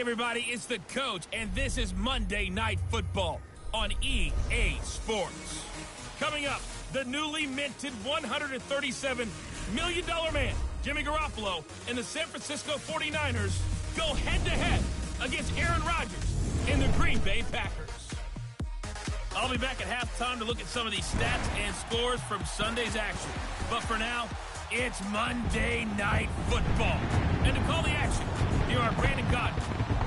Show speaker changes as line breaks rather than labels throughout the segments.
everybody, it's the coach, and this is Monday Night Football on EA Sports. Coming up, the newly minted $137 million man, Jimmy Garoppolo, and the San Francisco 49ers go head-to-head against Aaron Rodgers and the Green Bay Packers. I'll be back at halftime to look at some of these stats and scores from Sunday's action. But for now, it's Monday Night Football. And to call the action, here are Brandon Godden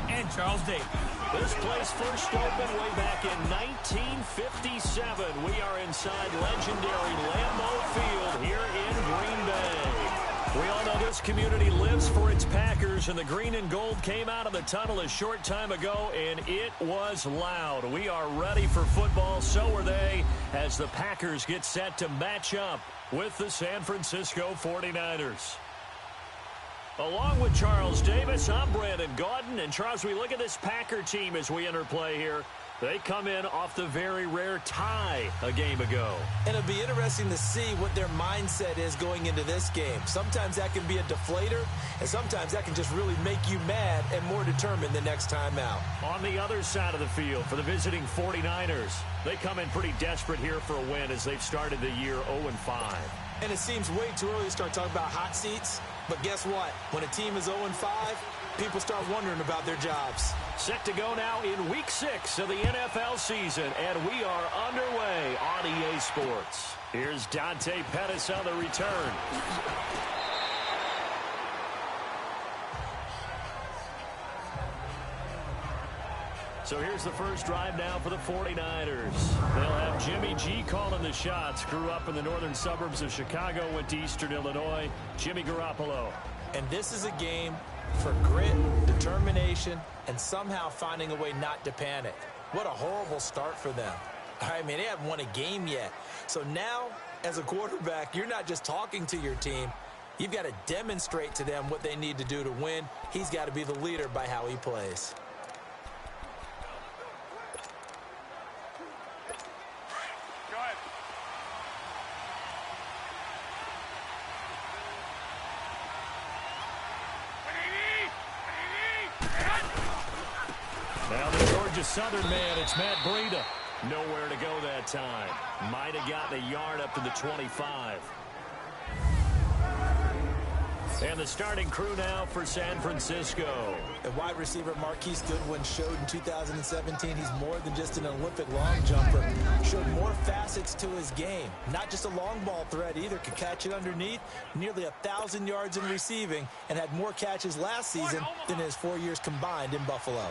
and Charles Davis.
This place first opened way back in 1957. We are inside legendary Lambeau Field here in Green Bay. We all know this community lives for its Packers, and the green and gold came out of the tunnel a short time ago, and it was loud. We are ready for football, so are they, as the Packers get set to match up with the San Francisco 49ers. Along with Charles Davis, I'm Brandon Gaudin. And Charles, we look at this Packer team as we enter play here. They come in off the very rare tie a game ago.
And it'll be interesting to see what their mindset is going into this game. Sometimes that can be a deflator, and sometimes that can just really make you mad and more determined the next time out.
On the other side of the field for the visiting 49ers, they come in pretty desperate here for a win as they've started the year 0-5.
And it seems way too early to start talking about hot seats. But guess what? When a team is 0-5, people start wondering about their jobs.
Set to go now in Week 6 of the NFL season, and we are underway on EA Sports. Here's Dante Pettis on the return. So here's the first drive now for the 49ers. They'll have Jimmy G calling the shots. Grew up in the northern suburbs of Chicago, went to Eastern Illinois. Jimmy Garoppolo.
And this is a game for grit, determination, and somehow finding a way not to panic. What a horrible start for them. I mean, they haven't won a game yet. So now, as a quarterback, you're not just talking to your team. You've got to demonstrate to them what they need to do to win. He's got to be the leader by how he plays.
Now the Georgia Southern man, it's Matt Breida. Nowhere to go that time. Might have gotten a yard up to the 25. And the starting crew now for San Francisco.
The wide receiver Marquise Goodwin showed in 2017 he's more than just an Olympic long jumper. Showed more facets to his game. Not just a long ball threat either. Could catch it underneath. Nearly 1,000 yards in receiving. And had more catches last season than his 4 years combined in Buffalo.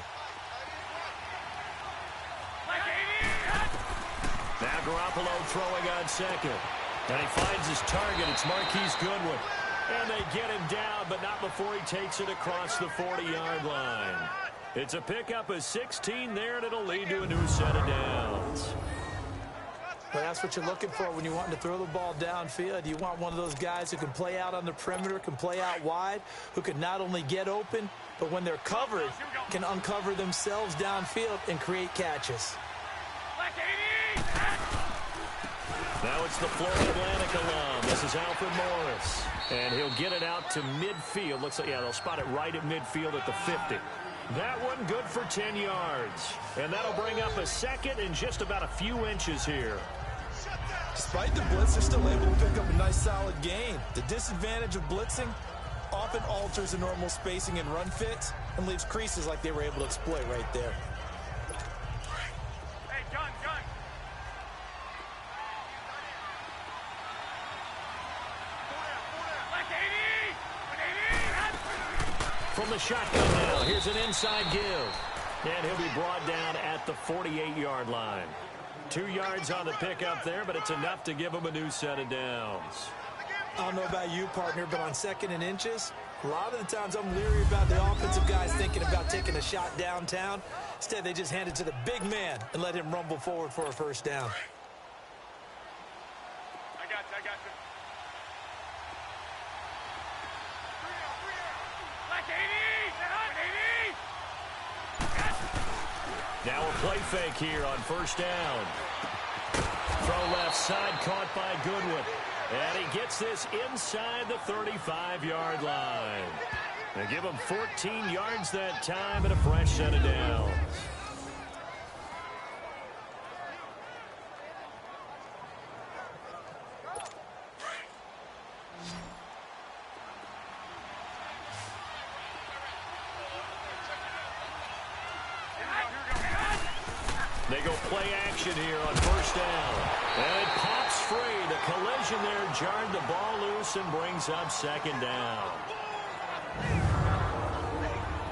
Now Garoppolo throwing on second. And he finds his target. It's Marquise Goodwin. And they get him down, but not before he takes it across the 40-yard line. It's a pickup of 16 there, and it'll lead to a new set of downs.
Well, that's what you're looking for when you want to throw the ball downfield. You want one of those guys who can play out on the perimeter, can play out wide, who can not only get open, but when they're covered, can uncover themselves downfield and create catches.
Now it's the Florida Atlantic alum. This is Alfred Morris. And he'll get it out to midfield. Looks like, yeah, they'll spot it right at midfield at the 50. That one good for 10 yards. And that'll bring up a second and just about a few inches here.
Despite the blitz, they're still able to pick up a nice solid gain. The disadvantage of blitzing often alters the normal spacing and run fits and leaves creases like they were able to exploit right there.
From the shotgun now, here's an inside give. And he'll be brought down at the 48-yard line. 2 yards on the pickup there, but it's enough to give him a new set of downs.
I don't know about you, partner, but on second and inches, a lot of the times I'm leery about the offensive guys thinking about taking a shot downtown. Instead, they just hand it to the big man and let him rumble forward for a first down.
I got you.
Now a play fake here on first down. Throw left side, caught by Goodwin. And he gets this inside the 35-yard line. They give him 14 yards that time and a fresh set of downs. They go play action here on first down. And it pops free. The collision there jarred the ball loose and brings up second down.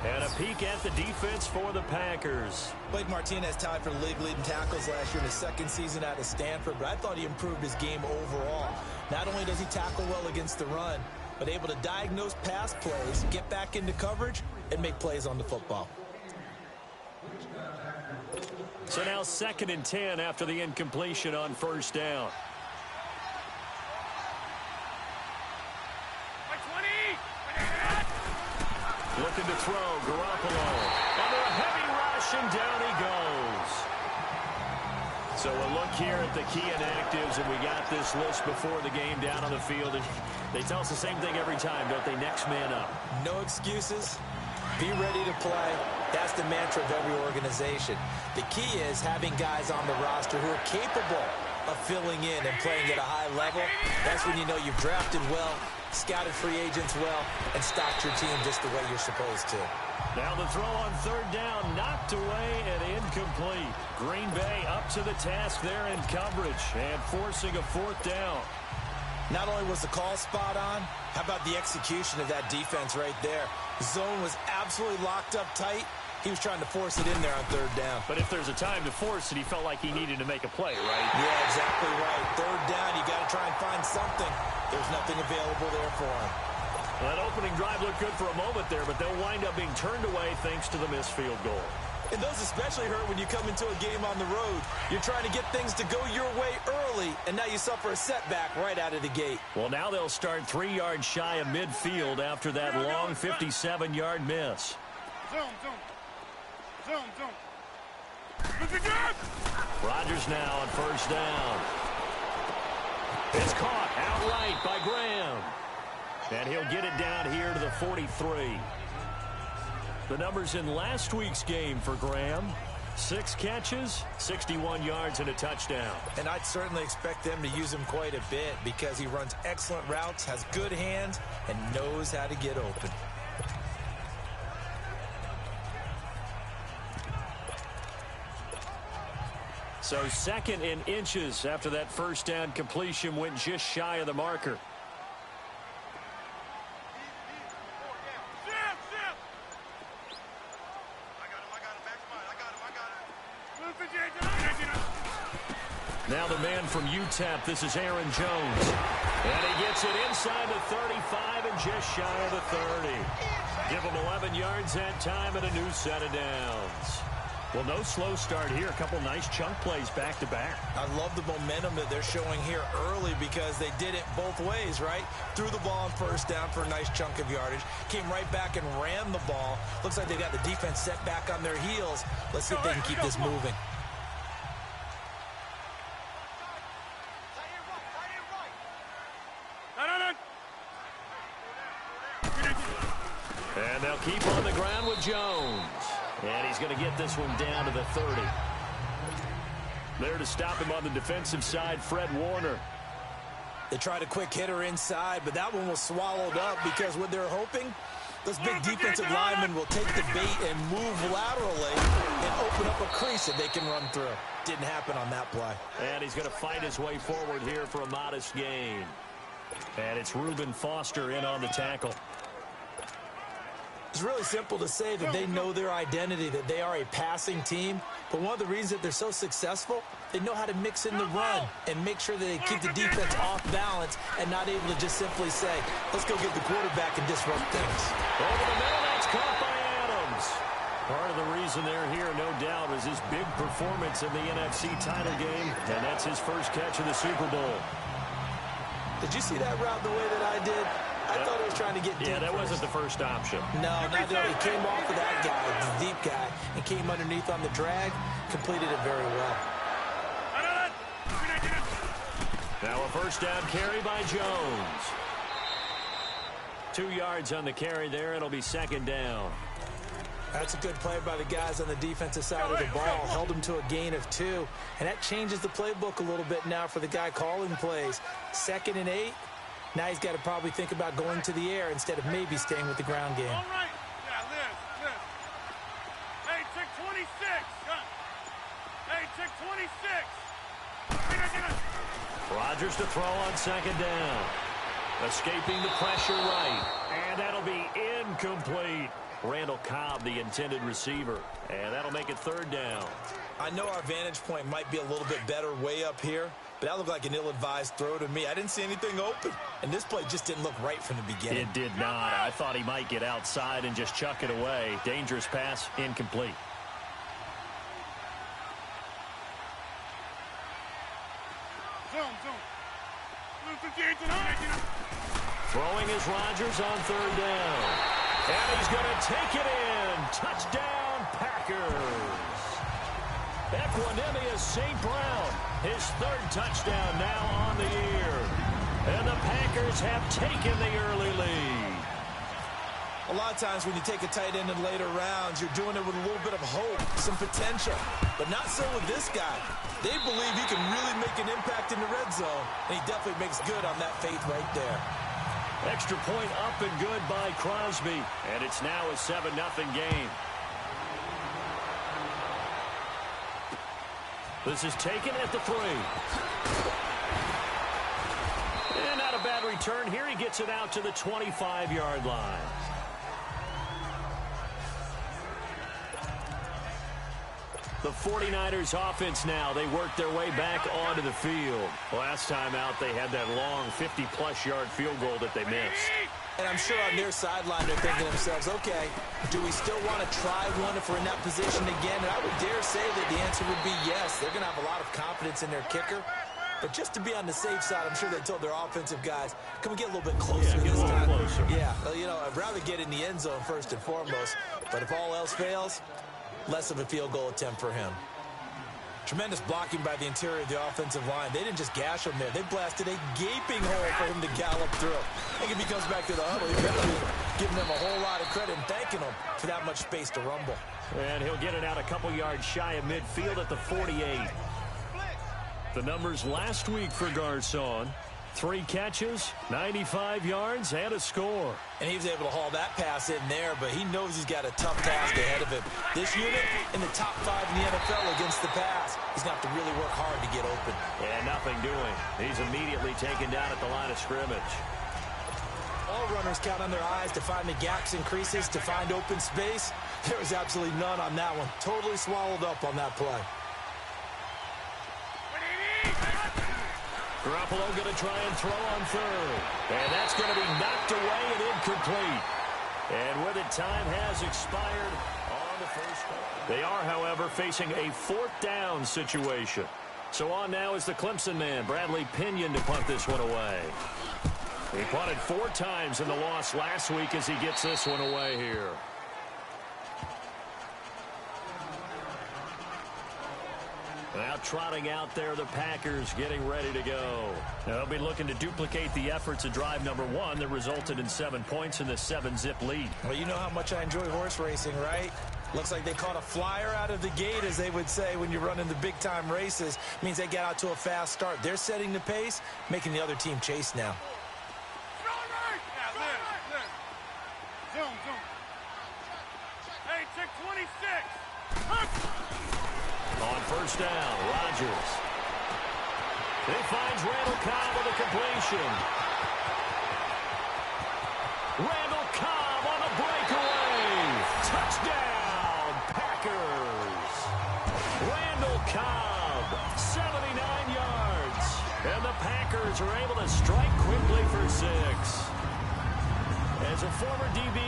And a peek at the defense for the Packers.
Blake Martinez tied for league leading tackles last year in his second season out of Stanford, but I thought he improved his game overall. Not only does he tackle well against the run, but able to diagnose pass plays, get back into coverage, and make plays on the football.
So now 2nd and 10 after the incompletion on first down. Looking to throw, Garoppolo. Under a heavy rush, and down he goes. So we'll look here at the key inactives, and we got this list before the game down on the field. And they tell us the same thing every time, don't they? Next man up.
No excuses. Be ready to play. That's the mantra of every organization. The key is having guys on the roster who are capable of filling in and playing at a high level. That's when you know you've drafted well, scouted free agents well, and stocked your team just the way you're supposed to.
Now the throw on third down, knocked away and incomplete. Green Bay up to the task there in coverage and forcing a fourth down.
Not only was the call spot on, how about the execution of that defense right there? The zone was absolutely locked up tight. He was trying to force it in there on third down.
But if there's a time to force it, he felt like he needed to make a play, right?
Yeah, exactly right. Third down, you got to try and find something. There's nothing available there for him.
Well, that opening drive looked good for a moment there, but they'll wind up being turned away thanks to the missed field goal.
And those especially hurt when you come into a game on the road. You're trying to get things to go your way early, and now you suffer a setback right out of the gate.
Well, now they'll start 3 yards shy of midfield after that long 57-yard miss. Rodgers now on first down. It's caught outright by Graham. And he'll get it down here to the 43. The numbers in last week's game for Graham: 6 catches, 61 yards, and a touchdown.
And I'd certainly expect them to use him quite a bit because he runs excellent routes, has good hands, and knows how to get open.
So 2nd and inches after that first down completion went just shy of the marker. Now the man from UTEP, this is Aaron Jones. And he gets it inside the 35 and just shy of the 30. Give him 11 yards that time and a new set of downs. Well, no slow start here. A couple nice chunk plays back-to-back.
I love the momentum that they're showing here early because they did it both ways, right? Threw the ball on first down for a nice chunk of yardage. Came right back and ran the ball. Looks like they got the defense set back on their heels. Let's see if they can keep this moving.
And they'll keep on the ground with Jones. And he's going to get this one down to the 30. There to stop him on the defensive side, Fred Warner.
They tried a quick hitter inside, but that one was swallowed up because what they're hoping, those big defensive linemen will take the bait and move laterally and open up a crease that they can run through. Didn't happen on that play.
And he's going to fight his way forward here for a modest gain. And it's Reuben Foster in on the tackle.
It's really simple to say that they know their identity, that they are a passing team. But one of the reasons that they're so successful, they know how to mix in the run and make sure that they keep the defense off balance and not able to just simply say, let's go get the quarterback and disrupt things.
Over the middle, that's caught by Adams. Part of the reason they're here, no doubt, is his big performance in the NFC title game, and that's his first catch of the Super Bowl.
Did you see that route the way that I did? I thought he was trying to get deep.
Yeah, that
first.
wasn't the first option.
No, not that. He came off of that guy, the deep guy, and came underneath on the drag, completed it very well.
Now a first down carry by Jones. 2 yards on the carry there. It'll be second down.
That's a good play by the guys on the defensive side of the ball. Held them to a gain of 2. And that changes the playbook a little bit now for the guy calling plays. 2nd and 8. Now he's got to probably think about going to the air instead of maybe staying with the ground game.
All right. Yeah, Liz. Hey, check 26. Hey, check 26.
Rodgers to throw on second down. Escaping the pressure right. And that'll be incomplete. Randall Cobb, the intended receiver. And that'll make it third down.
I know our vantage point might be a little bit better way up here, but that looked like an ill-advised throw to me. I didn't see anything open, and this play just didn't look right from the beginning.
It did not. I thought he might get outside and just chuck it away. Dangerous pass, incomplete.
Zoom.
Throwing is Rodgers on third down. And he's going to take it in. Touchdown, Packers. Equanimous St. Brown, his third touchdown now on the year. And the Packers have taken the early lead.
A lot of times when you take a tight end in later rounds, you're doing it with a little bit of hope, some potential. But not so with this guy. They believe he can really make an impact in the red zone, and he definitely makes good on that faith right there.
Extra point up and good by Crosby. And it's now a 7-0 game. This is taken at the 3. And not a bad return here. He gets it out to the 25-yard line. The 49ers offense now, they work their way back onto the field. Last time out, they had that long 50-plus yard field goal that they missed.
And I'm sure on their sideline, they're thinking to themselves, okay, do we still want to try one if we're in that position again? And I would dare say that the answer would be yes. They're going to have a lot of confidence in their kicker. But just to be on the safe side, I'm sure they told their offensive guys, can we get a little bit closer this time?
Closer.
Yeah, well, you know, I'd rather get in the end zone first and foremost. But if all else fails, less of a field goal attempt for him. Tremendous blocking by the interior of the offensive line. They didn't just gash him there. They blasted a gaping hole for him to gallop through. I think if he comes back to the huddle, he'll be giving them a whole lot of credit and thanking them for that much space to rumble.
And he'll get it out a couple yards shy of midfield at the 48. The numbers last week for Garcon. 3 catches, 95 yards, and a score.
And he was able to haul that pass in there, but he knows he's got a tough task ahead of him. This unit in the top 5 in the NFL against the pass. He's going to have to really work hard to get open.
And nothing doing. He's immediately taken down at the line of scrimmage.
All runners count on their eyes to find the gaps and creases, to find open space. There was absolutely none on that one. Totally swallowed up on that play.
Garoppolo going to try and throw on third. And that's going to be knocked away and incomplete. And with it, time has expired on the first down. They are, however, facing a 4th down situation. So on now is the Clemson man, Bradley Pinion, to punt this one away. He punted 4 times in the loss last week as he gets this one away here. Now trotting out there, the Packers getting ready to go. They'll be looking to duplicate the efforts of drive number 1 that resulted in 7 points in the 7-zip lead.
Well, you know how much I enjoy horse racing, right? Looks like they caught a flyer out of the gate, as they would say when you're running the big-time races. Means they get out to a fast start. They're setting the pace, making the other team chase now.
Zoom. Hey, check 26.
On first down, Rodgers. He finds Randall Cobb with a completion. Randall Cobb on a breakaway. Touchdown, Packers. Randall Cobb, 79 yards. And the Packers are able to strike quickly for 6. As a former DB,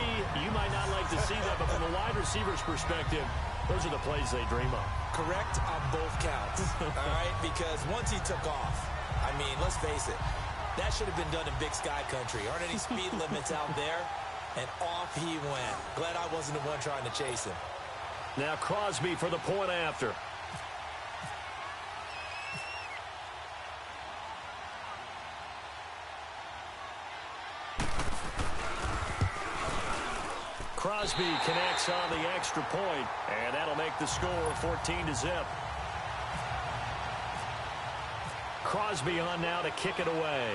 you might not like to see that, but from a wide receiver's perspective, those are the plays they dream of.
Correct on both counts, all right? Because once he took off, I mean, let's face it, that should have been done in Big Sky Country. Aren't any speed limits out there? And off he went. Glad I wasn't the one trying to chase him.
Now Crosby for the point after. Crosby connects on the extra point, and that'll make the score 14-0. Crosby on now to kick it away.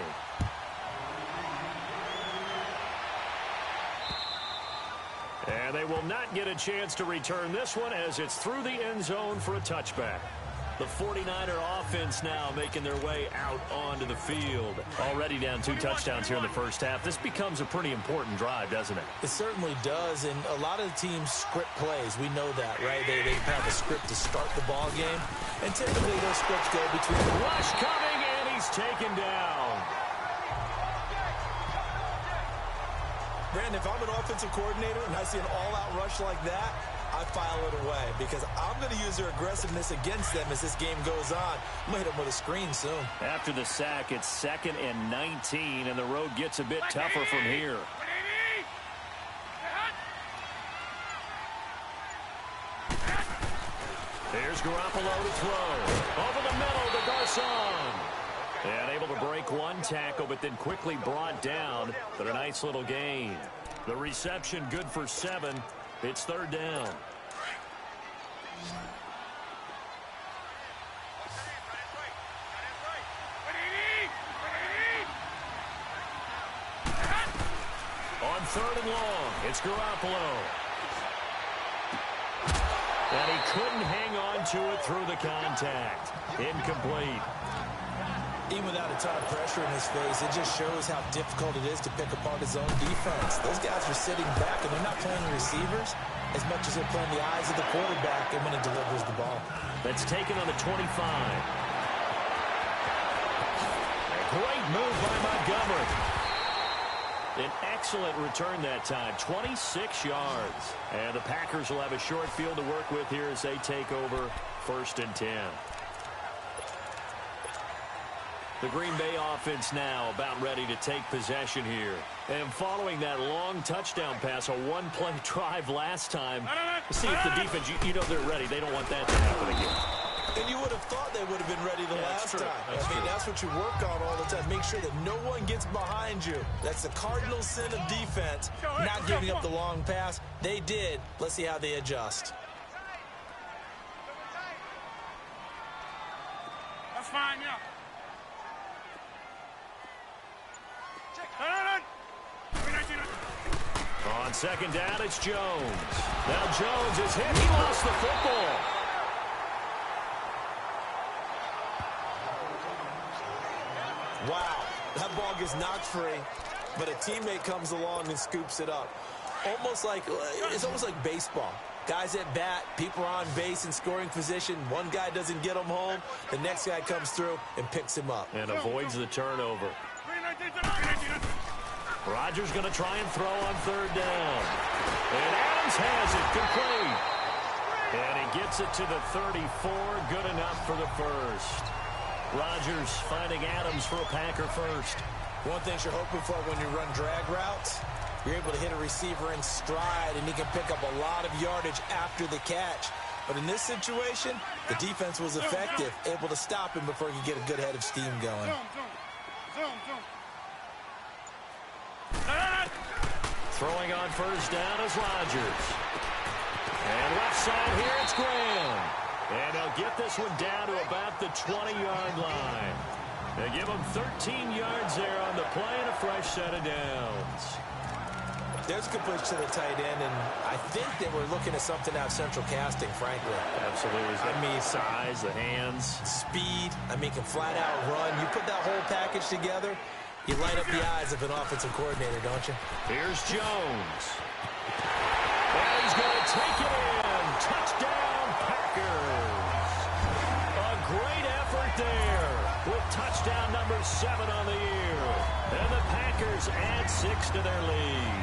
And they will not get a chance to return this one as it's through the end zone for a touchback. The 49er offense now making their way out onto the field. Already down 2 touchdowns here in the first half. This becomes a pretty important drive, doesn't it?
It certainly does, and a lot of the teams script plays. We know that, right? They have a script to start the ball game, and typically those scripts go between the
rush coming, and he's taken down.
Brandon, if I'm an offensive coordinator and I see an all-out rush like that, I file it away because I'm going to use their aggressiveness against them as this game goes on. I'm going to hit them with a screen soon.
After the sack, it's 2nd and 19, and the road gets a bit tougher from here. Here's Garoppolo to throw. Over the middle to Garcon. And able to break one tackle, but then quickly brought down. But a nice little gain. The reception good for 7. It's 3rd down. On 3rd and long, it's Garoppolo. And he couldn't hang on to it through the contact. Incomplete.
Even without a ton of pressure in his face, it just shows how difficult it is to pick apart his own defense. Those guys are sitting back, and they're not playing receivers as much as they're playing the eyes of the quarterback and when he delivers the ball.
That's taken on the 25. A great move by Montgomery. An excellent return that time, 26 yards. And the Packers will have a short field to work with here as they take over 1st and 10. The Green Bay offense now about ready to take possession here. And following that long touchdown pass, a one-play drive last time, see if the defense, you know they're ready. They don't want that to happen again.
And you would have thought they would have been ready the last time. That's what you work on all the time. Make sure that no one gets behind you. That's the cardinal sin of defense, not giving up the long pass. They did. Let's see how they adjust.
That's fine, yeah.
On 2nd down, it's Jones. Now Jones is hit. He lost the football.
Wow, that ball gets knocked free, but a teammate comes along and scoops it up. It's almost like baseball. Guys at bat, people are on base in scoring position. One guy doesn't get him home. The next guy comes through and picks him up.
And avoids the turnover. Rodgers going to try and throw on 3rd down. And Adams has it complete. And he gets it to the 34. Good enough for the first. Rodgers finding Adams for a Packer first.
One thing you're hoping for when you run drag routes, you're able to hit a receiver in stride, and he can pick up a lot of yardage after the catch. But in this situation, the defense was effective, able to stop him before he could get a good head of steam going.
Throwing on 1st down is Rodgers. And left side here, it's Graham. And they'll get this one down to about the 20-yard line. They give him 13 yards there on the play and a fresh set of downs.
There's a good push to the tight end, and I think they were looking at something out central casting, frankly.
Absolutely. I mean, size, the hands.
Speed. Can flat out run. You put that whole package together, you light up the eyes of an offensive coordinator, don't you?
Here's Jones. And he's going to take it in. Touchdown, Packers. A great effort there with touchdown number 7 on the year. And the Packers add 6 to their lead.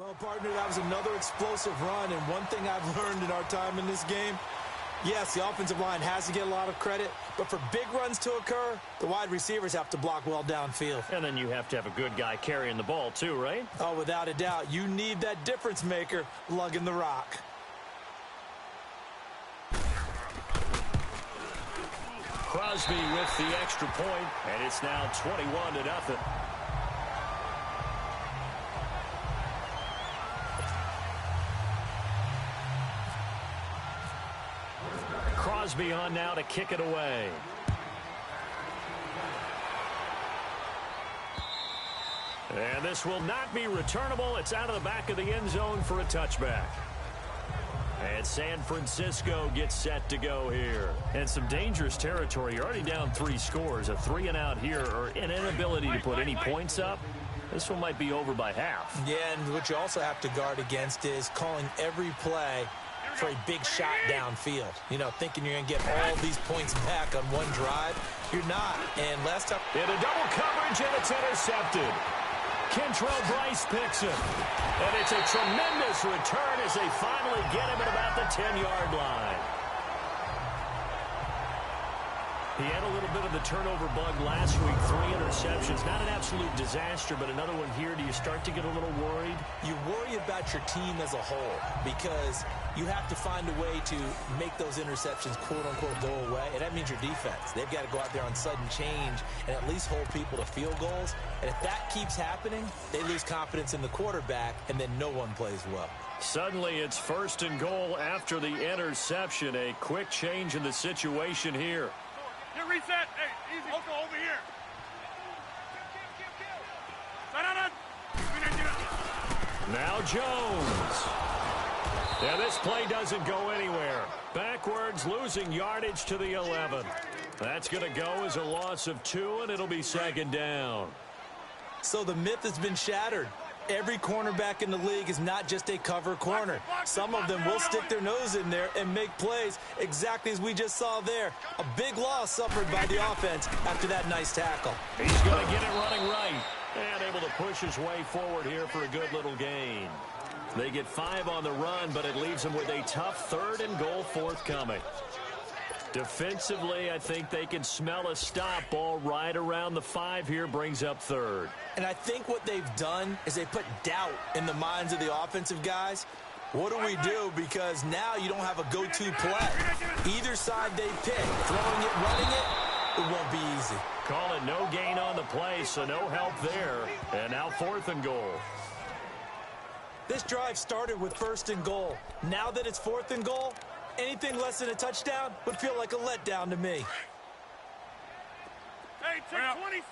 Well, partner, that was another explosive run, and one thing I've learned in our time in this game, yes, the offensive line has to get a lot of credit, but for big runs to occur, the wide receivers have to block well downfield.
And then you have to have a good guy carrying the ball too, right?
Oh, without a doubt. You need that difference maker lugging the rock.
Crosby with the extra point, and it's now 21-0. Crosby on now to kick it away. And this will not be returnable. It's out of the back of the end zone for a touchback. And San Francisco gets set to go here. And some dangerous territory. You're already down 3 scores. A 3-and-out here, or an inability to put any points up. This one might be over by half.
Yeah, and what you also have to guard against is calling every play for a big shot downfield. You know, thinking you're going to get all these points back on one drive. You're not. And last time...
In a double coverage, and it's intercepted. Kentrell Bryce picks him. And it's a tremendous return as they finally get him at about the 10-yard line. He had a little bit of the turnover bug last week. 3 interceptions. Not an absolute disaster, but another one here. Do you start to get a little worried?
You worry about your team as a whole because you have to find a way to make those interceptions, quote-unquote, go away, and that means your defense. They've got to go out there on sudden change and at least hold people to field goals. And if that keeps happening, they lose confidence in the quarterback, and then no one plays well.
Suddenly, it's 1st and goal after the interception. A quick change in the situation here.
Get reset. Hey, easy. Oko over here.
Now Jones. Yeah, this play doesn't go anywhere. Backwards, losing yardage to the 11. That's going to go as a loss of 2, and it'll be 2nd down.
So the myth has been shattered. Every cornerback in the league is not just a cover corner. Some of them will stick their nose in there and make plays exactly as we just saw there. A big loss suffered by the offense after that nice tackle.
He's going to get it running right and able to push his way forward here for a good little gain. They get 5 on the run, but it leaves them with a tough 3rd and goal forthcoming. Defensively, I think they can smell a stop. Ball right around the 5 here, brings up 3rd.
And I think what they've done is they put doubt in the minds of the offensive guys. What do we do? Because now you don't have a go-to play. Either side they pick, throwing it, running it, it won't be easy.
Call it no gain on the play, so no help there. And now 4th and goal.
This drive started with 1st and goal. Now that it's 4th and goal, anything less than a touchdown would feel like a letdown to me.
Hey, check 26.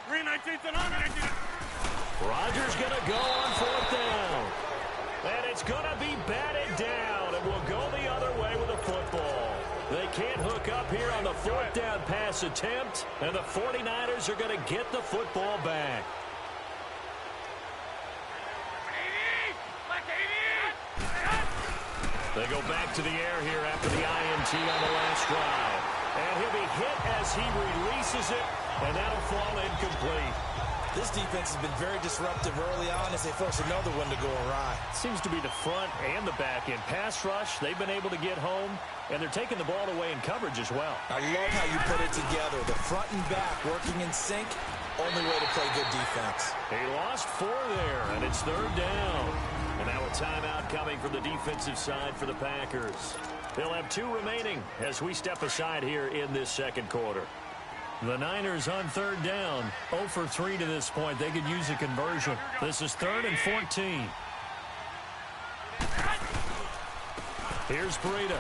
Green 19th and on.
Rodgers going to go on 4th down. And it's going to be batted down. And will go the other way with the football. They can't hook up here on the 4th down pass attempt. And the 49ers are going to get the football back. They go back to the air here after the INT on the last drive. And he'll be hit as he releases it, and that'll fall incomplete.
This defense has been very disruptive early on as they force another one to go awry.
Seems to be the front and the back end. Pass rush, they've been able to get home, and they're taking the ball away in coverage as well.
I love how you put it together. The front and back working in sync, only way to play good defense.
He lost 4 there, and it's 3rd down. And now a timeout coming from the defensive side for the Packers. They'll have 2 remaining as we step aside here in this 2nd quarter. The Niners on 3rd down. 0 for 3 to this point. They could use a conversion. This is 3rd and 14. Here's Breida.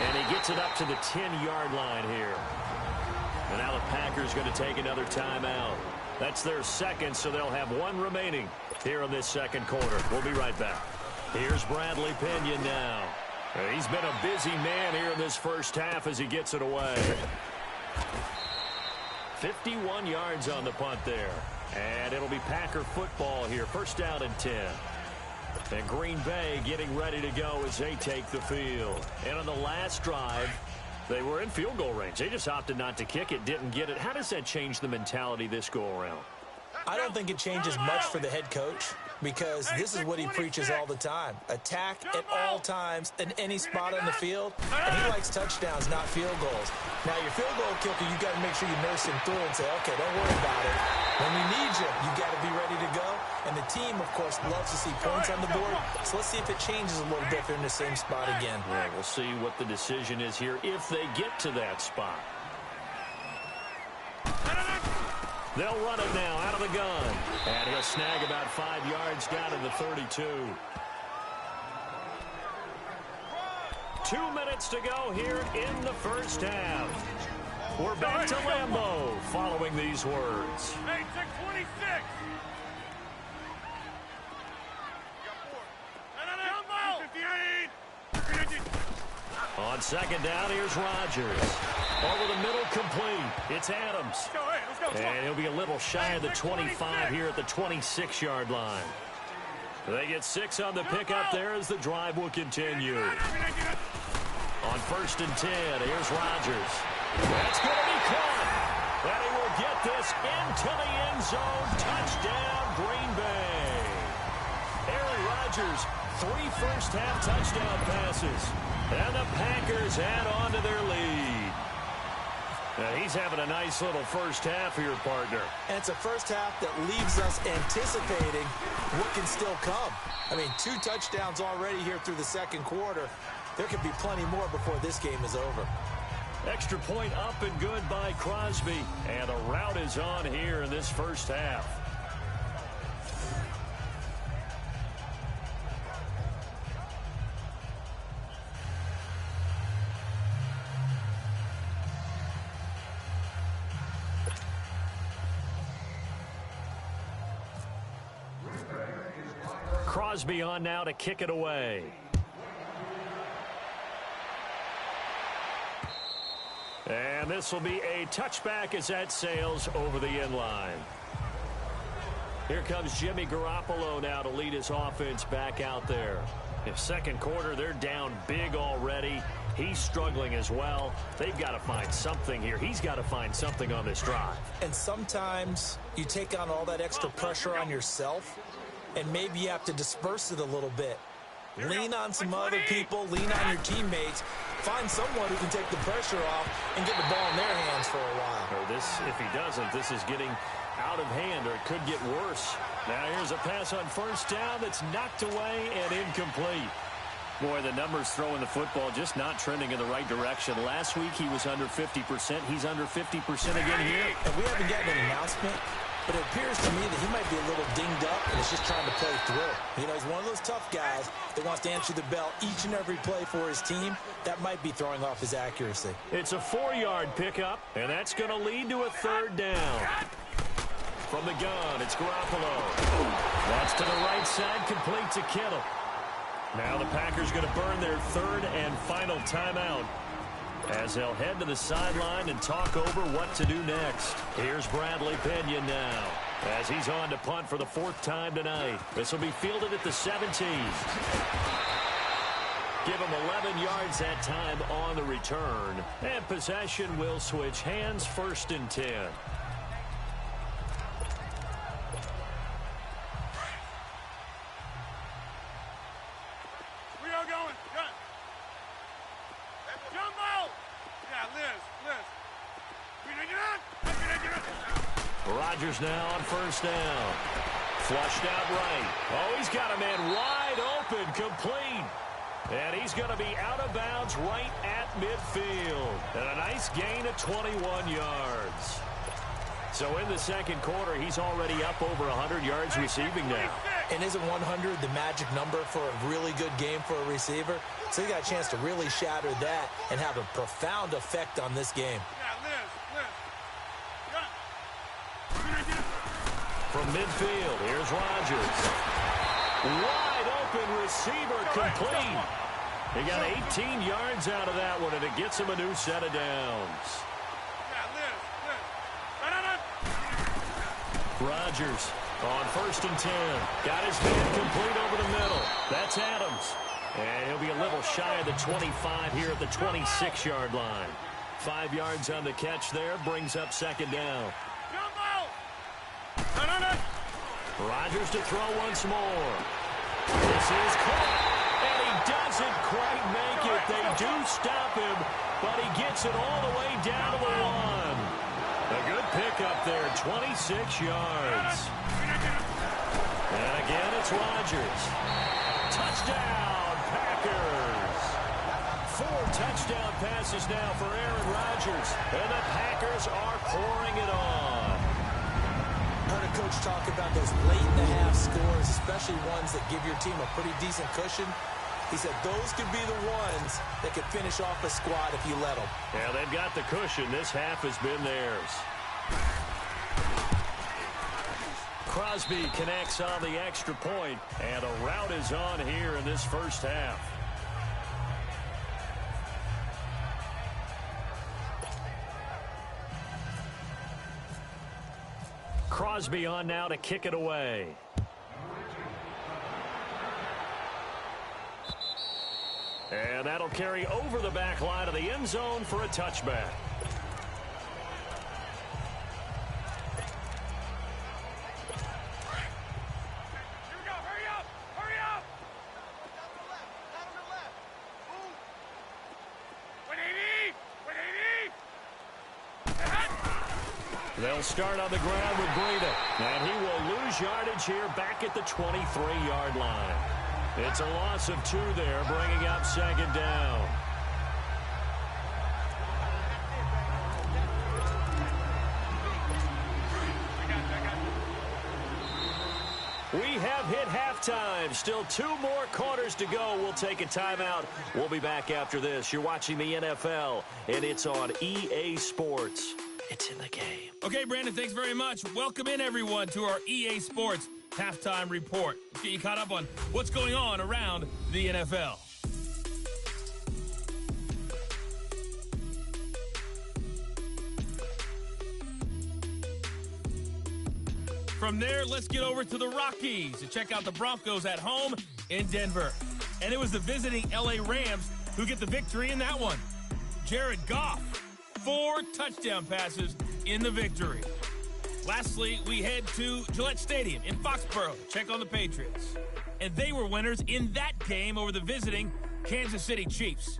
And he gets it up to the 10-yard line here. And now the Packers going to take another timeout. That's their 2nd, so they'll have 1 remaining here in this 2nd quarter. We'll be right back. Here's Bradley Pinion now. He's been a busy man here in this first half as he gets it away. 51 yards on the punt there. And it'll be Packer football here. 1st down and 10. And Green Bay getting ready to go as they take the field. And on the last drive, They were in field goal range. They just opted not to kick it, didn't get it. How does that change the mentality this go-around?
I don't think it changes much for the head coach because this is what he preaches all the time. Attack at all times in any spot on the field, and he likes touchdowns, not field goals. Now, your field goal kicker, you got to make sure you nurse him through and say, okay, don't worry about it. When we need you, you got to be ready to go. And the team, of course, loves to see points on the board. So let's see if it changes a little bit if they're in the same spot again.
Yeah, we'll see what the decision is here if they get to that spot. They'll run it now out of the gun. And he'll snag about 5 yards down to the 32. 2 minutes to go here in the first half. We're back to Lambeau following these words.
Hey, 626.
On second down, here's Rodgers. Over the middle, complete. It's Adams. And he'll be a little shy of the 25 here at the 26-yard line. They get 6 on the pickup there as the drive will continue. On first and 10, here's Rodgers. That's going to be caught. And he will get this into the end zone. Touchdown, Green Bay. Aaron Rodgers, 3 first-half touchdown passes. And the Packers add on to their lead. Now he's having a nice little first half here, partner.
And it's a first half that leaves us anticipating what can still come. I mean, 2 touchdowns already here through the second quarter. There could be plenty more before this game is over.
Extra point up and good by Crosby. And a rout is on here in this first half. Crosby on now to kick it away. And this will be a touchback as that sails over the end line. Here comes Jimmy Garoppolo now to lead his offense back out there. In second quarter, they're down big already. He's struggling as well. They've got to find something here. He's got to find something on this drive.
And sometimes you take on all that extra pressure on yourself, and maybe you have to disperse it a little bit. Lean on some other people, lean on your teammates, find someone who can take the pressure off and get the ball in their hands for a while.
Or this, if he doesn't, this is getting out of hand, or it could get worse. Now here's a pass on first down that's knocked away and incomplete. Boy, the numbers throwing the football just not trending in the right direction. Last week he was under 50%. He's under 50% again here.
And we haven't gotten an announcement, but it appears to me that he might be a little dinged up and is just trying to play through. You know, he's one of those tough guys that wants to answer the bell each and every play for his team. That might be throwing off his accuracy.
It's a 4-yard pickup, and that's going to lead to a third down. From the gun, it's Garoppolo. That's to the right side, complete to Kittle. Now the Packers going to burn their third and final timeout as they'll head to the sideline and talk over what to do next. Here's Bradley Pena now as he's on to punt for the 4th time tonight. This will be fielded at the 17. Give him 11 yards that time on the return. And possession will switch hands, 1st and 10. Rodgers now on first down. Flushed out right. Oh, he's got a man wide open, complete. And he's going to be out of bounds right at midfield. And a nice gain of 21 yards. So in the second quarter, he's already up over 100 yards receiving now.
And isn't 100 the magic number for a really good game for a receiver? So he got a chance to really shatter that and have a profound effect on this game.
From midfield, here's Rodgers. Wide open receiver, complete. He got 18 yards out of that one, and it gets him a new set of downs. Rodgers on 1st and 10. Got his man complete over the middle. That's Adams. And he'll be a little shy of the 25 here at the 26-yard line. 5 yards on the catch there, brings up second down. Rodgers to throw once more. This is caught, and he doesn't quite make it. They do stop him, but he gets it all the way down to the 1. A good pickup there, 26 yards. And again, it's Rodgers. Touchdown, Packers. 4 touchdown passes now for Aaron Rodgers, and the Packers are pouring it on.
I heard a coach talk about those late-in-the-half scores, especially ones that give your team a pretty decent cushion. He said those could be the ones that could finish off a squad if you let them.
Yeah, they've got the cushion. This half has been theirs. Crosby connects on the extra point, and a rout is on here in this first half. Crosby on now to kick it away. And that'll carry over the back line of the end zone for a touchback. They'll start on the ground with Breida, and he will lose yardage here back at the 23-yard line. It's a loss of 2 there, bringing up second down. We have hit halftime. Still 2 more quarters to go. We'll take a timeout. We'll be back after this. You're watching the NFL, and it's on EA Sports. It's in the game.
Okay, Brandon, thanks very much. Welcome in, everyone, to our EA Sports Halftime Report. Let's get you caught up on what's going on around the NFL. From there, let's get over to the Rockies to check out the Broncos at home in Denver. And it was the visiting LA Rams who get the victory in that one. Jared Goff, 4 touchdown passes in the victory. Lastly, we head to Gillette Stadium in Foxborough to check on the Patriots. And they were winners in that game over the visiting Kansas City Chiefs.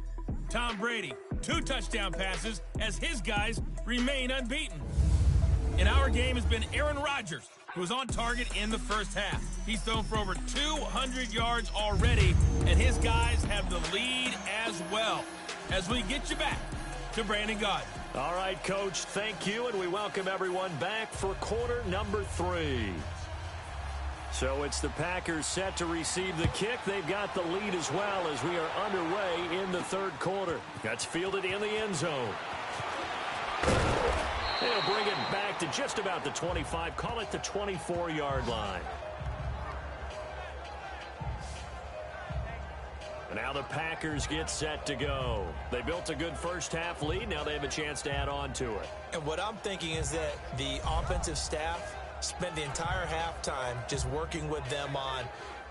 Tom Brady, 2 touchdown passes as his guys remain unbeaten. In our game has been Aaron Rodgers, who was on target in the first half. He's thrown for over 200 yards already, and his guys have the lead as well. As we get you back to Brandon Gaudin.
All right, Coach, thank you, and we welcome everyone back for quarter number 3. So it's the Packers set to receive the kick. They've got the lead as well as we are underway in the third quarter. That's fielded in the end zone. They'll bring it back to just about the 25, call it the 24-yard line. Now the Packers get set to go. They built a good first-half lead. Now they have a chance to add on to it.
And what I'm thinking is that the offensive staff spent the entire halftime just working with them on,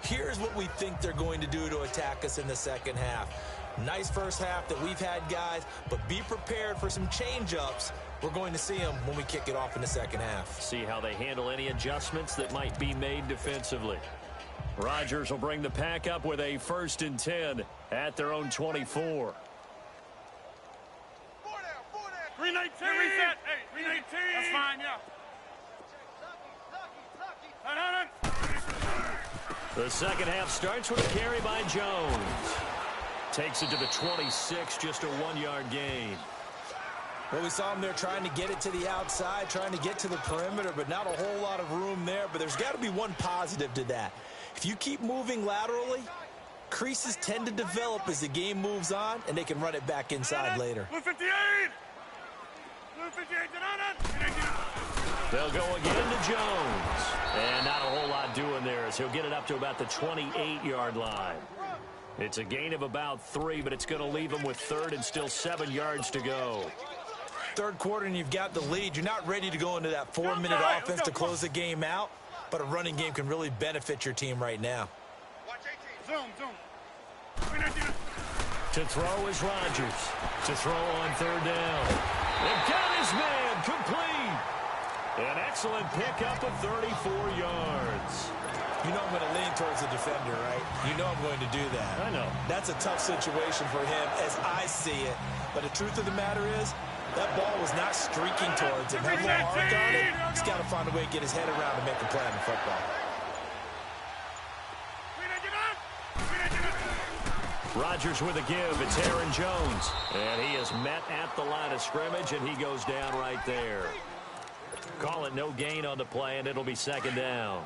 here's what we think they're going to do to attack us in the second half. Nice first half that we've had, guys, but be prepared for some change-ups. We're going to see them when we kick it off in the second half.
See how they handle any adjustments that might be made defensively. Rodgers will bring the pack up with a 1st and 10 at their own 24.
319. Reset. Hey, 319. That's fine, yeah.
The second half starts with a carry by Jones. Takes it to the 26, just a 1-yard gain.
Well, we saw him there trying to get it to the outside, trying to get to the perimeter, but not a whole lot of room there. But there's got to be one positive to that. If you keep moving laterally, creases tend to develop as the game moves on, and they can run it back inside later.
Blue 58. Blue 58.
They'll go again to Jones. And not a whole lot doing there as he'll get it up to about the 28-yard line. It's a gain of about 3, but it's going to leave him with 3rd and still 7 yards to go.
Third quarter and you've got the lead. You're not ready to go into that 4-minute offense to close the game out, but a running game can really benefit your team right now.
Watch 18. Zoom.
To throw is Rodgers. To throw on third down. And got his man complete. An excellent pickup of 34 yards.
You know I'm going to lean towards the defender, right? You know I'm going to do that.
I know.
That's a tough situation for him as I see it. But the truth of the matter is, that ball was not streaking towards him. That little arc on it, he's got to find a way to get his head around to make a play on the football.
Rodgers with a give. It's Aaron Jones. And he is met at the line of scrimmage, and he goes down right there. Call it no gain on the play, and it'll be second down.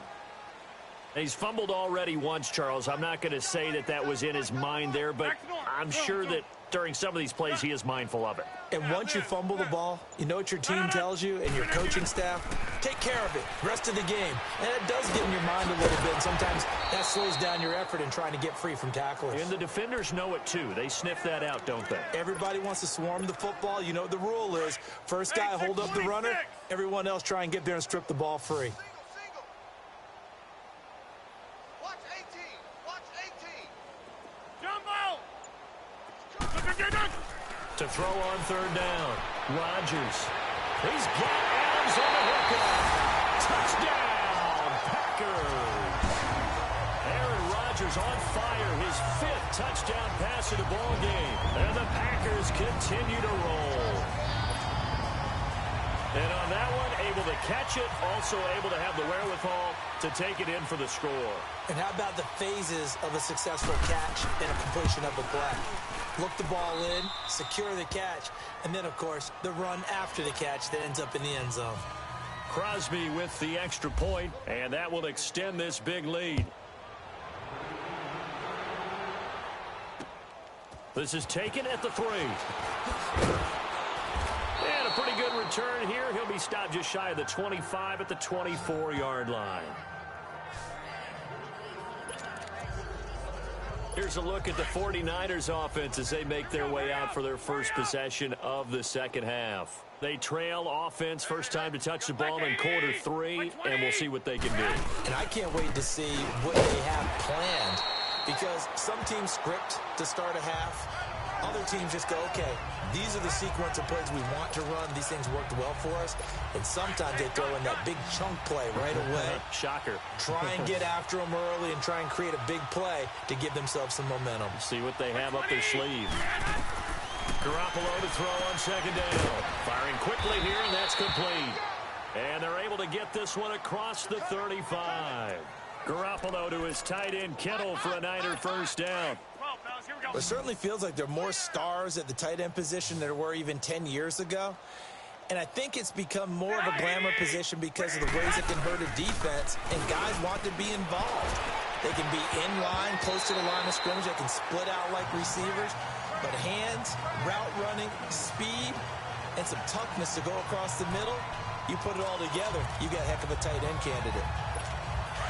He's fumbled already once, Charles. I'm not going to say that that was in his mind there, but I'm sure that during some of these plays he is mindful of it.
And once you fumble the ball, you know what your team tells you and your coaching staff? Take care of it. Rest of the game. And it does get in your mind a little bit, and sometimes that slows down your effort in trying to get free from tacklers.
And the defenders know it too. They sniff that out, don't they?
Everybody wants to swarm the football. You know what the rule is. First guy hold up the runner. Everyone else try and get there and strip the ball free.
To throw on third down. Rodgers. He's got Adams on the hookup. Touchdown, Packers. Aaron Rodgers on fire. His 5th touchdown pass of the ball game. And the Packers continue to roll. And on that one, able to catch it, also able to have the wherewithal to take it in for the score.
And how about the phases of a successful catch and a completion of a play? Look the ball in, secure the catch, and then, of course, the run after the catch that ends up in the end zone.
Crosby with the extra point, and that will extend this big lead. This is taken at the 3. And a pretty good return here. He'll be stopped just shy of the 25 at the 24-yard line. Here's a look at the 49ers offense as they make their way out for their first possession of the second half. They trail offense first time to touch the ball in quarter 3, and we'll see what they can do.
And I can't wait to see what they have planned, because some teams script to start a half. Other teams just go, okay, these are the sequence of plays we want to run. These things worked well for us. And sometimes they throw in that big chunk play right away.
Shocker.
Try and get after them early and try and create a big play to give themselves some momentum.
See what they have up their sleeve. Garoppolo to throw on second down. Firing quickly here, and that's complete. And they're able to get this one across the 35. Garoppolo to his tight end, Kittle, for a Niner first down.
It certainly feels like there are more stars at the tight end position than there were even 10 years ago. And I think it's become more of a glamour position because of the ways it can hurt a defense, and guys want to be involved. They can be in line, close to the line of scrimmage. They can split out like receivers. But hands, route running, speed, and some toughness to go across the middle, you put it all together, you got a heck of a tight end candidate.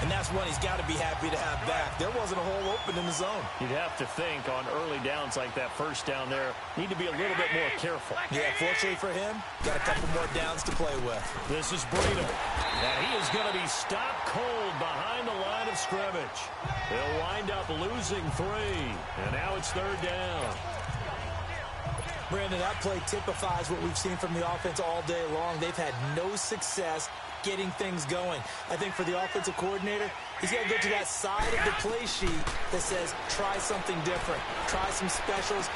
And that's one he's got to be happy to have back. There wasn't a hole open in the zone.
You'd have to think on early downs like that first down there, need to be a little bit more careful.
Yeah, fortunately for him, got a couple more downs to play with.
This is Breedham. And he is going to be stopped cold behind the line of scrimmage. He'll wind up losing 3. And now it's third down.
Brandon, that play typifies what we've seen from the offense all day long. They've had no success getting things going. I think for the offensive coordinator, he's got to go to that side of the play sheet that says, try something different. Try some specials.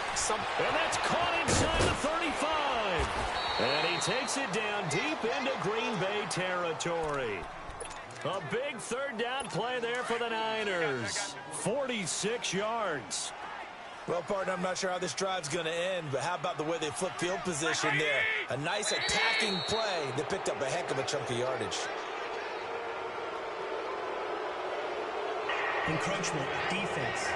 And that's caught inside the 35. And he takes it down deep into Green Bay territory. A big third down play there for the Niners. 46 yards.
Well, partner, I'm not sure how this drive's going to end, but how about the way they flip field position there? A nice attacking play that picked up a heck of a chunk of yardage.
Encroachment, defense.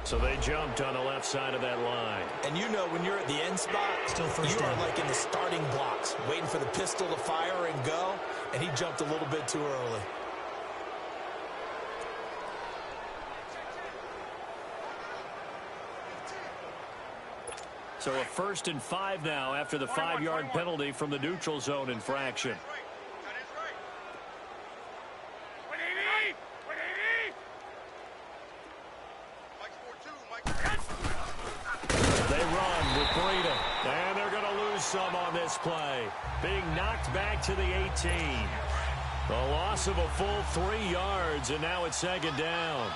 So they jumped on the left side of that line.
And you know when you're at the end spot,
Still first
you
down.
are like in the starting blocks, waiting for the pistol to fire and go, and he jumped a little bit too early.
So a 1st and 5 now after the 5-yard penalty from the neutral zone infraction. freedom. And they're going to lose some on this play. Being knocked back to the 18. A loss of a full 3 yards, and now it's second down.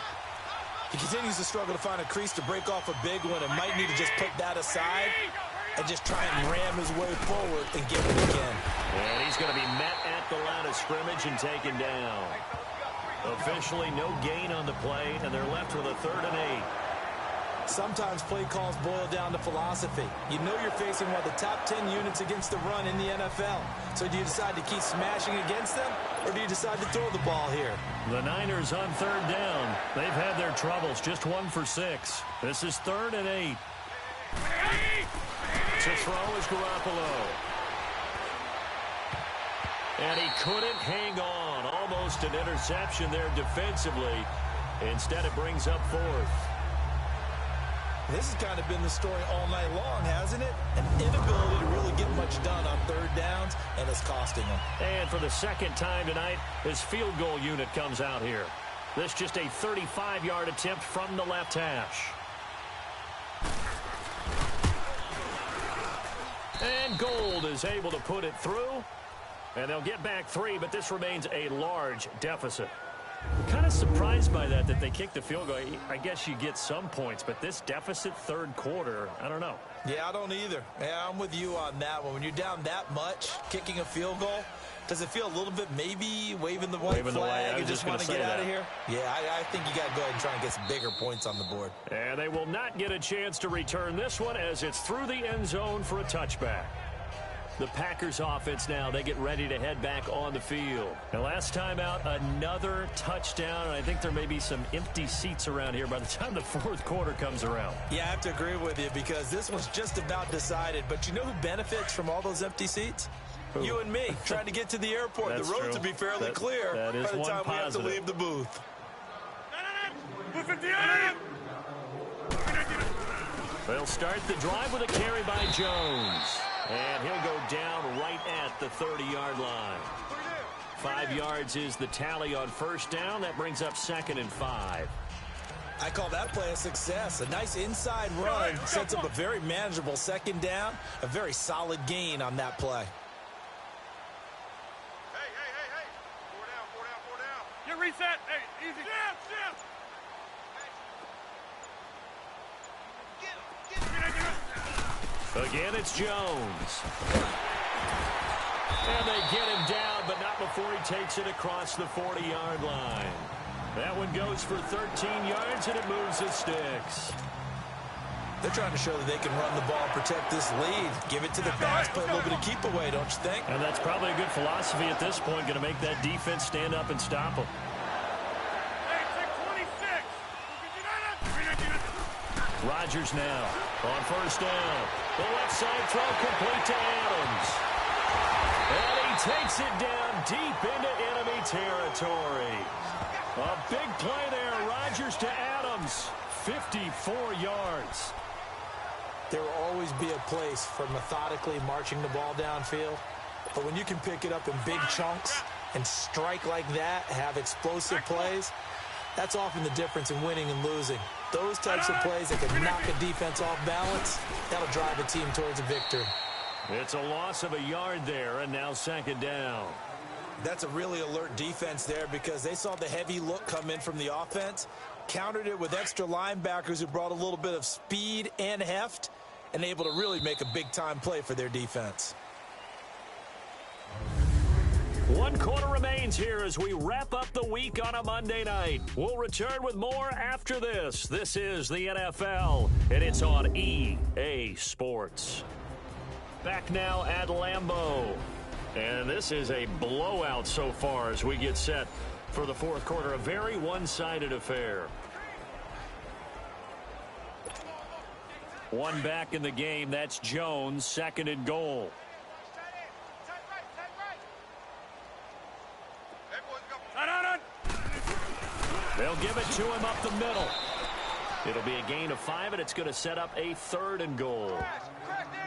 He continues to struggle to find a crease to break off a big one and might need to just put that aside and just try and ram his way forward and get it again.
And he's going to be met at the line of scrimmage and taken down. Officially no gain on the play, and they're left with a 3rd and 8.
Sometimes play calls boil down to philosophy. You know you're facing one of the top 10 units against the run in the NFL. So do you decide to keep smashing against them, or do you decide to throw the ball here?
The Niners on 3rd down. They've had their troubles, just 1 for 6. This is 3rd and 8. To throw is Garoppolo. And he couldn't hang on. Almost an interception there defensively. Instead, it brings up 4th.
This has kind of been the story all night long, hasn't it? An inability to really get much done on 3rd downs, and it's costing them.
And for the 2nd time tonight, his field goal unit comes out here. This just a 35-yard attempt from the left hash. And Gold is able to put it through. And they'll get back 3, but this remains a large deficit. Kind of surprised by that they kicked the field goal. I guess you get some points, but this deficit 3rd quarter, I don't know.
Yeah, I don't either. Yeah, I'm with you on that one. When you're down that much, kicking a field goal, does it feel a little bit maybe waving the white flag and just want to get out of here? Yeah, I think you got to go ahead and try and get some bigger points on the board.
And they will not get a chance to return this one as it's through the end zone for a touchback. The Packers offense now, they get ready to head back on the field. And last time out, another touchdown, and I think there may be some empty seats around here by the time the 4th quarter comes around.
Yeah, I have to agree with you because this one's just about decided. But you know who benefits from all those empty seats? Who? You and me, trying to get to the airport. The roads will be fairly clear
by the time we have to
leave the booth.
They'll start the drive with a carry by Jones. And he'll go down right at the 30-yard line. 5 yards is the tally on 1st down. That brings up 2nd and 5.
I call that play a success. A nice inside run sets up a very manageable 2nd down. A very solid gain on that play.
Hey. 4 down. Get reset. Hey, easy. Jim.
Again, it's Jones. And they get him down, but not before he takes it across the 40-yard line. That one goes for 13 yards, and it moves the sticks.
They're trying to show that they can run the ball, protect this lead, give it to the backs, play a little bit of keep away, don't you think?
And that's probably a good philosophy at this point, going to make that defense stand up and stop them. Rodgers now on 1st down. The left side throw complete to Adams. And he takes it down deep into enemy territory. A big play there. Rodgers to Adams. 54 yards.
There will always be a place for methodically marching the ball downfield. But when you can pick it up in big chunks and strike like that, have explosive plays, that's often the difference in winning and losing. Those types of plays that can knock a defense off balance, that'll drive a team towards a victory.
It's a loss of a yard there, and now 2nd down.
That's a really alert defense there because they saw the heavy look come in from the offense, countered it with extra linebackers who brought a little bit of speed and heft, and able to really make a big-time play for their defense.
1 quarter remains here as we wrap up the week on a Monday night. We'll return with more after this. This is the NFL, and it's on EA Sports. Back now at Lambeau. And this is a blowout so far as we get set for the 4th quarter. A very one-sided affair. One back in the game. That's Jones, 2nd and goal. They'll give it to him up the middle. It'll be a gain of 5, and it's going to set up a 3rd and goal.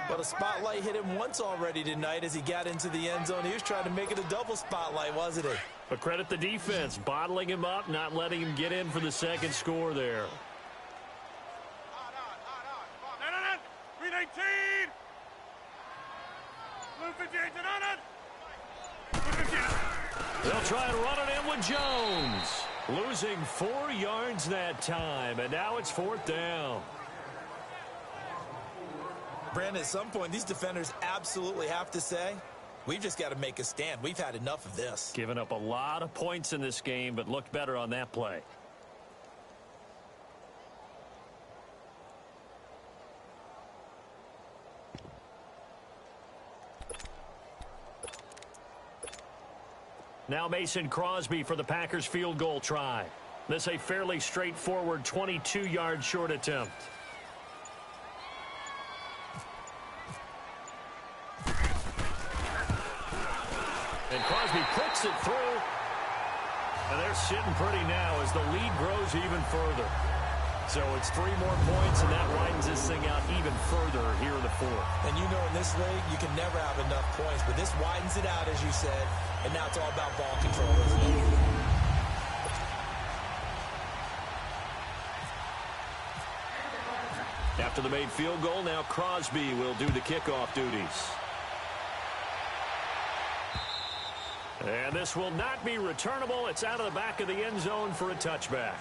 But a spotlight hit him once already tonight as he got into the end zone. He was trying to make it a double spotlight, wasn't he?
But credit the defense, bottling him up, not letting him get in for the 2nd score there.
Green 18!
They'll try and run it in with Jones. Losing 4 yards that time, and now it's 4th down.
Brandon, at some point, these defenders absolutely have to say, we've just got to make a stand. We've had enough of this.
Given up a lot of points in this game, but looked better on that play. Now Mason Crosby for the Packers field goal try. This a fairly straightforward 22-yard short attempt. And Crosby puts it through. And they're sitting pretty now as the lead grows even further. So it's 3 more points, and that widens this thing out even further here in the 4th.
And you know in this league, you can never have enough points, but this widens it out, as you said, and now it's all about ball control, isn't it?
After the made field goal, now Crosby will do the kickoff duties. And this will not be returnable. It's out of the back of the end zone for a touchback.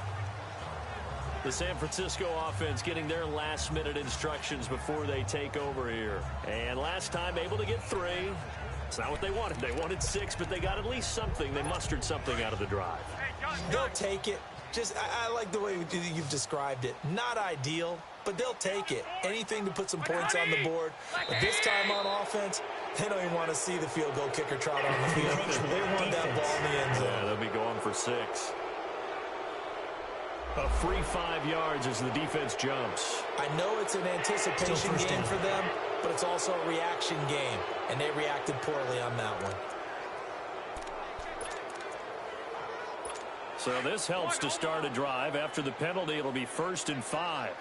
The San Francisco offense getting their last-minute instructions before they take over here. And last time able to get 3. It's not what they wanted. They wanted 6, but they got at least something. They mustered something out of the drive.
They'll take it. I like the way you've described it. Not ideal, but they'll take it. Anything to put some points on the board. But this time on offense, they don't even want to see the field goal kicker trot on the field. They want that ball in the end zone.
Yeah, they'll be going for 6. A free 5 yards as the defense jumps.
I know it's an anticipation game for them, but it's also a reaction game, and they reacted poorly on that one.
So this helps to start a drive. After the penalty, it'll be 1st and 5.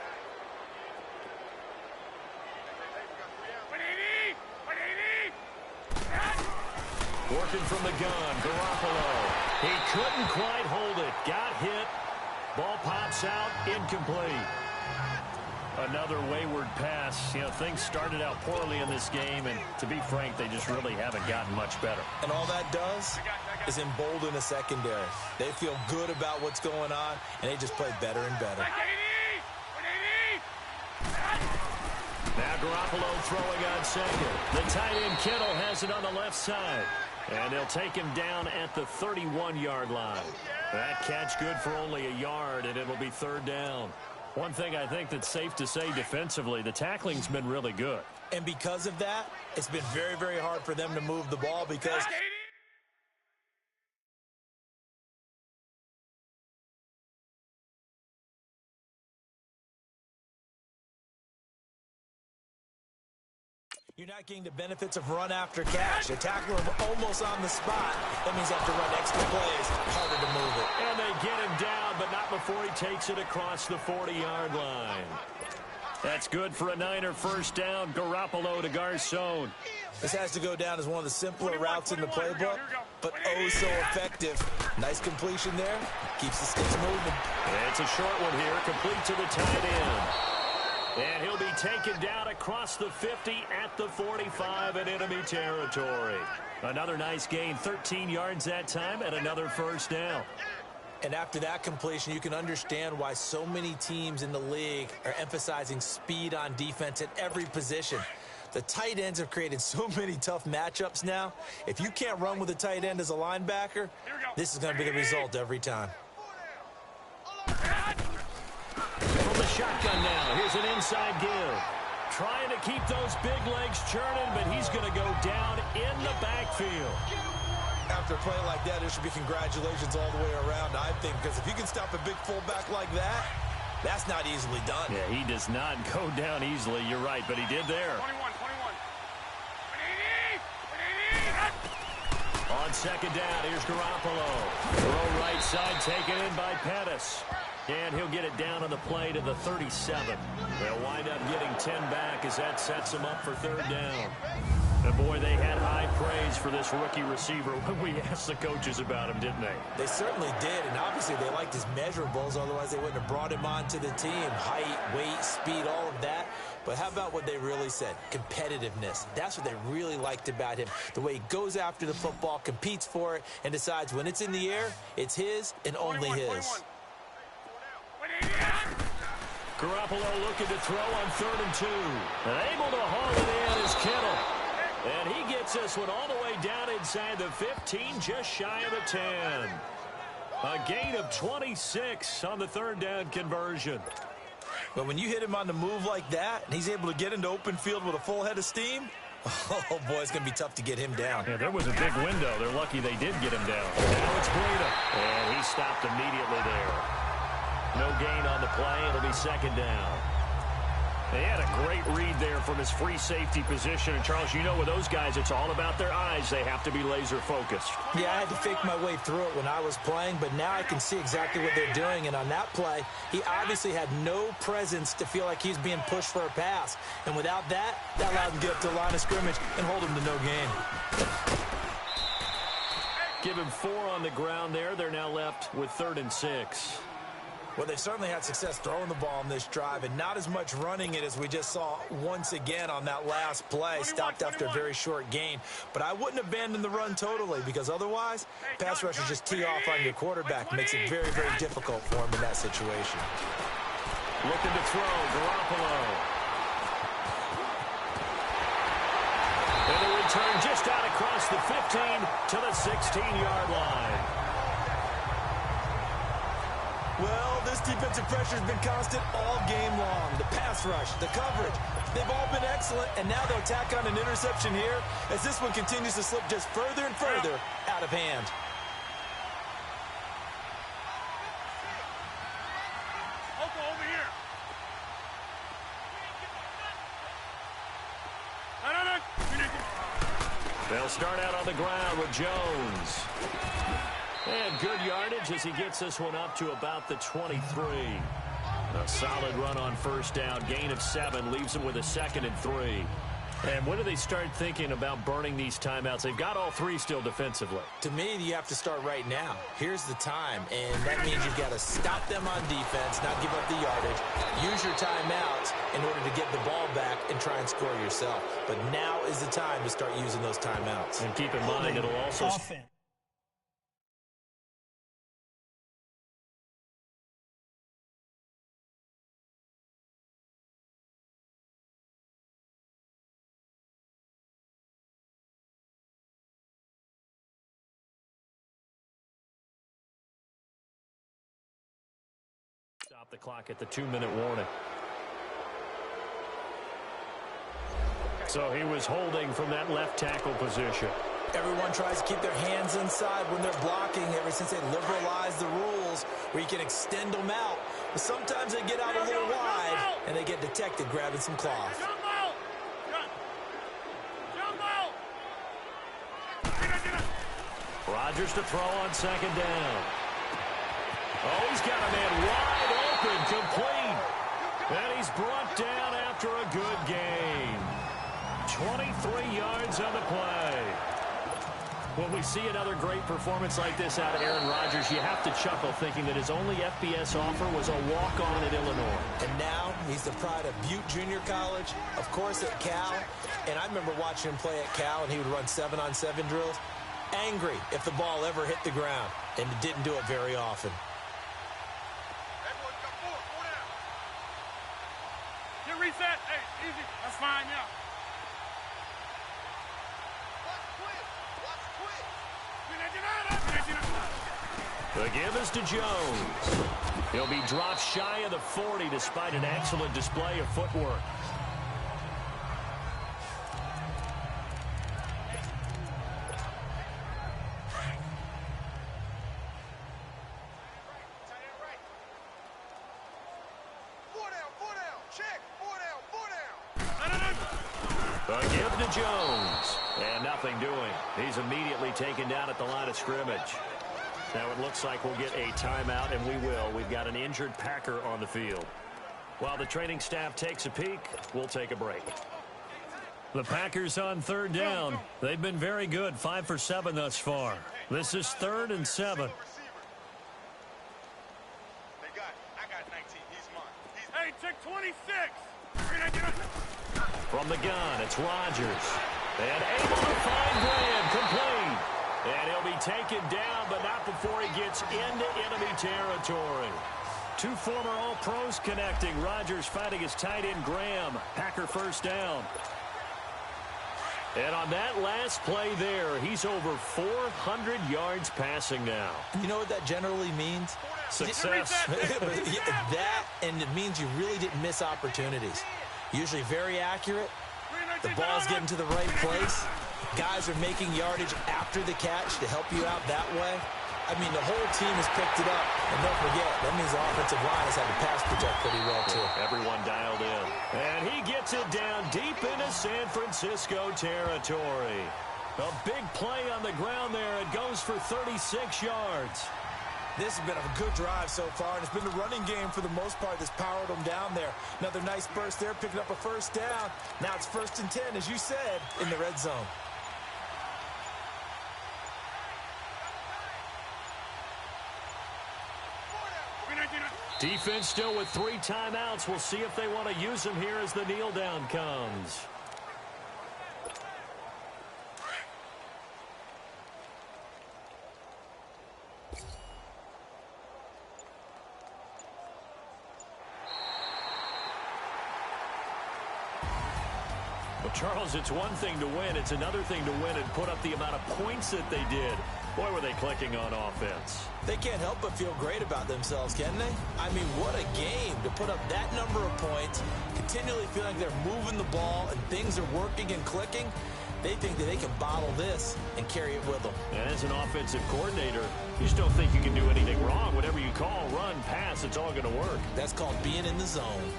Working from the gun, Garoppolo. He couldn't quite hold it. Got hit. Ball pops out, incomplete. Another wayward pass. You know, things started out poorly in this game, and to be frank, they just really haven't gotten much better.
And all that does is embolden the secondary. They feel good about what's going on, and they just play better and better.
Now Garoppolo throwing on second. The tight end Kittle has it on the left side. And they'll take him down at the 31-yard line. That catch good for only a yard, and it'll be 3rd down. One thing I think that's safe to say defensively, the tackling's been really good.
And because of that, it's been very, very hard for them to move the ball because you're not getting the benefits of run after catch. A tackler almost on the spot. That means they have to run extra plays. Harder to move it.
And they get him down, but not before he takes it across the 40-yard line. That's good for a Niner 1st down. Garoppolo to Garcon.
This has to go down as one of the simpler routes in the playbook, but oh so effective. Nice completion there. Keeps the sticks moving.
It's a short one here, complete to the tight end. And he'll be taken down across the 50 at the 45 in enemy territory. Another nice gain, 13 yards that time, and another 1st down.
And after that completion, you can understand why so many teams in the league are emphasizing speed on defense at every position. The tight ends have created so many tough matchups now. If you can't run with a tight end as a linebacker, this is going to be the result every time.
From the shotgun now, here's an inside give. Trying to keep those big legs churning, but he's going to go down in the backfield.
After a play like that, there should be congratulations all the way around, I think, because if you can stop a big fullback like that, that's not easily done.
Yeah, he does not go down easily. You're right, but he did there.
21.
On 2nd down, here's Garoppolo. Throw right side, taken in by Pettis. And he'll get it down on the play to the 37. They'll wind up getting 10 back as that sets them up for 3rd down. And boy, they had high praise for this rookie receiver when we asked the coaches about him, didn't they?
They certainly did, and obviously they liked his measurables, otherwise they wouldn't have brought him onto the team. Height, weight, speed, all of that. But how about what they really said? Competitiveness. That's what they really liked about him. The way he goes after the football, competes for it, and decides when it's in the air, it's his and only his.
Garoppolo looking to throw on 3rd and 2. And able to haul it in is Kittle. And he gets this one all the way down inside the 15, just shy of the 10. A gain of 26 on the 3rd down conversion.
But when you hit him on the move like that, and he's able to get into open field with a full head of steam, oh, boy, it's going to be tough to get him down.
Yeah, there was a big window. They're lucky they did get him down.
Now it's Breida. And he stopped immediately there. No gain on the play. It'll be 2nd down. They had a great read there from his free safety position. And, Charles, you know with those guys, it's all about their eyes. They have to be laser-focused.
Yeah, I had to fake my way through it when I was playing, but now I can see exactly what they're doing. And on that play, he obviously had no presence to feel like he's being pushed for a pass. And without that, that allowed him to get up to the line of scrimmage and hold him to no gain.
Give him 4 on the ground there. They're now left with 3rd and 6.
Well, they've certainly had success throwing the ball on this drive, and not as much running it as we just saw once again on that last play. Stopped after a very short gain. But I wouldn't abandon the run totally, because otherwise, pass rushers just tee off on your quarterback. Makes it very, very difficult for him in that situation.
Looking to throw, Garoppolo. And a return just out across the 15 to the 16-yard line.
Well, this defensive pressure has been constant all game long. The pass rush, the coverage, they've all been excellent, and now they'll tack on an interception here as this one continues to slip just further and further out of hand.
Over here.
They'll start out on the ground with Jones. And good yardage as he gets this one up to about the 23. A solid run on 1st down. Gain of 7 leaves him with a 2nd and 3. And when do they start thinking about burning these timeouts? They've got all 3 still defensively.
To me, you have to start right now. Here's the time, and that means you've got to stop them on defense, not give up the yardage, use your timeouts in order to get the ball back and try and score yourself. But now is the time to start using those timeouts.
And keep in mind, it'll also... Stop the clock at the 2-minute warning. So he was holding from that left tackle position.
Everyone tries to keep their hands inside when they're blocking ever since they liberalized the rules where you can extend them out. But sometimes they get out a little wide and they get detected grabbing some cloth.
Jump out! Jump out!
Rodgers to throw on 2nd down. Oh, he's got a man wide open, complete. And he's brought down after a good gain. 23 yards on the play. When we see another great performance like this out of Aaron Rodgers, you have to chuckle thinking that his only FBS offer was a walk-on at Illinois.
And now he's the pride of Butte Junior College, of course at Cal. And I remember watching him play at Cal, and he would run 7-on-7 drills. Angry if the ball ever hit the ground, and didn't do it very often.
Get reset. Hey, easy. That's fine, yeah.
The give is to Jones. He'll be dropped shy of the 40 despite an excellent display of footwork. A give to Jones. And nothing doing. He's immediately taken down at the line of scrimmage. Now it looks like we'll get a timeout, and we will. We've got an injured Packer on the field. While the training staff takes a peek, we'll take a break. The Packers on third down. They've been very good, 5 for 7 thus far. This is 3rd and 7.
Hey, check 26.
From the gun, it's Rodgers. And able to find Graham, complete. And he'll be taken down, but not before he gets into enemy territory. Two former All-Pros connecting. Rodgers fighting his tight end, Graham. Packer first down. And on that last play there, he's over 400 yards passing now.
You know what that generally means?
Success.
That, and it means you really didn't miss opportunities. Usually very accurate. The ball's getting to the right place. Guys are making yardage after the catch to help you out that way. I mean, the whole team has picked it up. And don't forget, that means the offensive line has had to pass protect pretty well, too.
Everyone dialed in. And he gets it down deep into San Francisco territory. A big play on the ground there. It goes for 36 yards.
This has been a good drive so far, and it's been the running game for the most part that's powered them down there. Another nice burst there, picking up a first down. Now it's 1st and 10, as you said, in the red zone.
Defense still with 3 timeouts. We'll see if they want to use them here as the kneel down comes. Well, Charles, it's one thing to win. It's another thing to win and put up the amount of points that they did. Boy, were they clicking on offense.
They can't help but feel great about themselves, can they? I mean, what a game to put up that number of points, continually feeling like they're moving the ball and things are working and clicking. They think that they can bottle this and carry it with them.
And as an offensive coordinator, you just don't think you can do anything wrong. Whatever you call, run, pass, it's all going to work.
That's called being in the zone.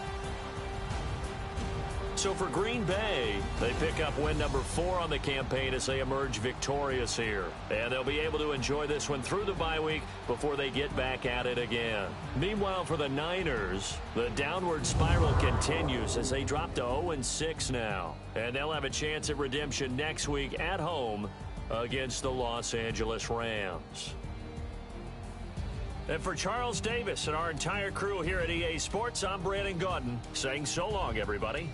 So for Green Bay, they pick up win number 4 on the campaign as they emerge victorious here. And they'll be able to enjoy this one through the bye week before they get back at it again. Meanwhile, for the Niners, the downward spiral continues as they drop to 0-6 now. And they'll have a chance at redemption next week at home against the Los Angeles Rams. And for Charles Davis and our entire crew here at EA Sports, I'm Brandon Gaudin saying so long, everybody.